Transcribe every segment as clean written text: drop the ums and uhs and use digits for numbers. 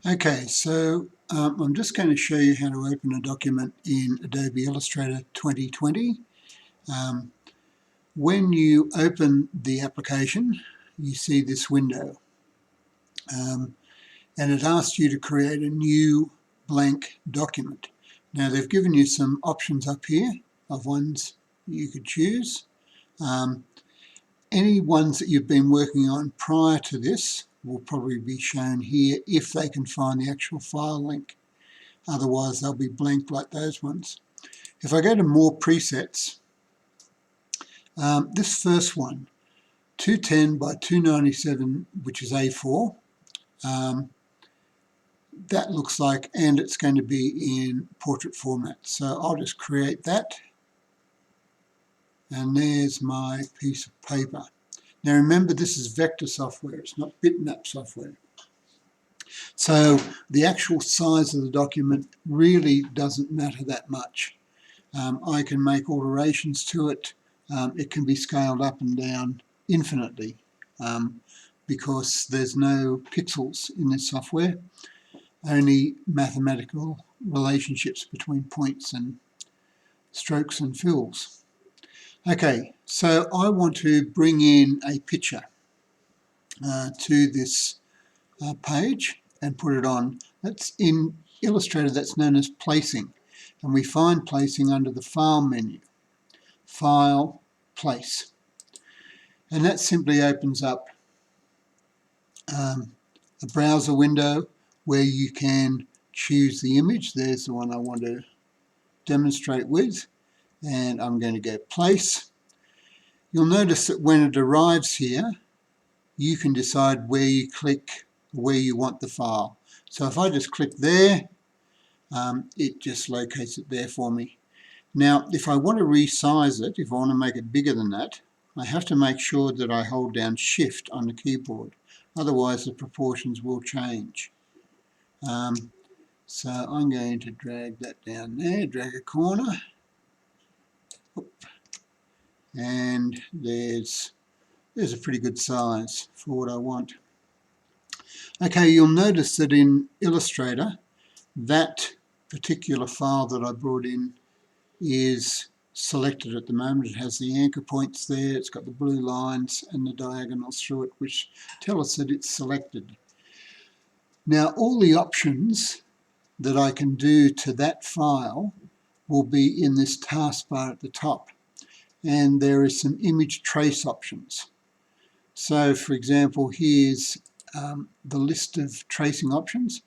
Okay, so I'm just going to show you how to open a document in Adobe Illustrator 2020. When you open the application, you see this window, and it asks you to create a new blank document. Now they've given you some options up here of ones you could choose. Any ones that you've been working on prior to this will probably be shown here if they can find the actual file link. Otherwise they'll be blank like those ones. If I go to more presets, this first one, 210 by 297, which is A4, that looks like, and it's going to be in portrait format. So I'll just create that, and there's my piece of paper. Now remember, this is vector software, it's not bitmap software. So the actual size of the document really doesn't matter that much. I can make alterations to it. It can be scaled up and down infinitely because there's no pixels in this software, only mathematical relationships between points and strokes and fills. Okay, so I want to bring in a picture to this page and put it on. That's in Illustrator, that's known as placing, and we find placing under the File menu. File, Place, and that simply opens up a browser window where you can choose the image. There's the one I want to demonstrate with, and I'm going to go Place. You'll notice that when it arrives here, you can decide where you click, where you want the file. So if I just click there, it just locates it there for me. Now if I want to resize it, if I want to make it bigger than that, I have to make sure that I hold down Shift on the keyboard, otherwise the proportions will change. So I'm going to drag that down there, drag a corner, and there's a pretty good size for what I want. Okay, you'll notice that in Illustrator, that particular file that I brought in is selected at the moment. It has the anchor points there, it's got the blue lines and the diagonals through it, which tell us that it's selected. Now all the options that I can do to that file will be in this taskbar at the top, and there is some image trace options. So for example, here's the list of tracing options.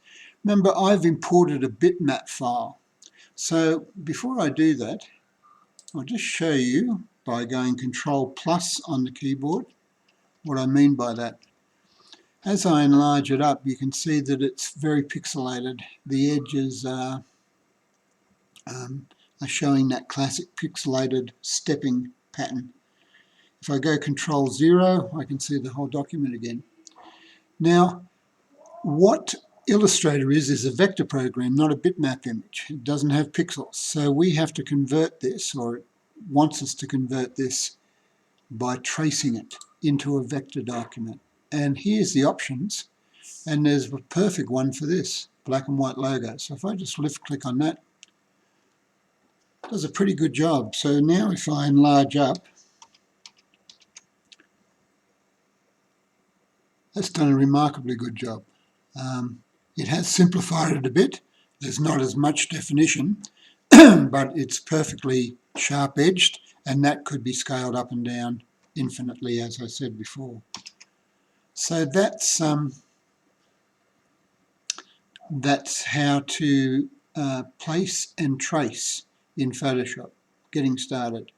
Remember, I've imported a bitmap file. So before I do that, I'll just show you by going Control+ on the keyboard what I mean by that. As I enlarge it up, you can see that it's very pixelated. The edges are showing that classic pixelated stepping pattern. If I go Control-0, I can see the whole document again. Now, what Illustrator is a vector program, not a bitmap image. It doesn't have pixels. So we have to convert this, or it wants us to convert this by tracing it into a vector document. And here's the options, and there's a perfect one for this, black and white logo. So if I just left click on that, it does a pretty good job. So now if I enlarge up, that's done a remarkably good job. It has simplified it a bit. There's not as much definition, but it's perfectly sharp-edged, and that could be scaled up and down infinitely, as I said before. So that's how to place and trace in Photoshop, getting started.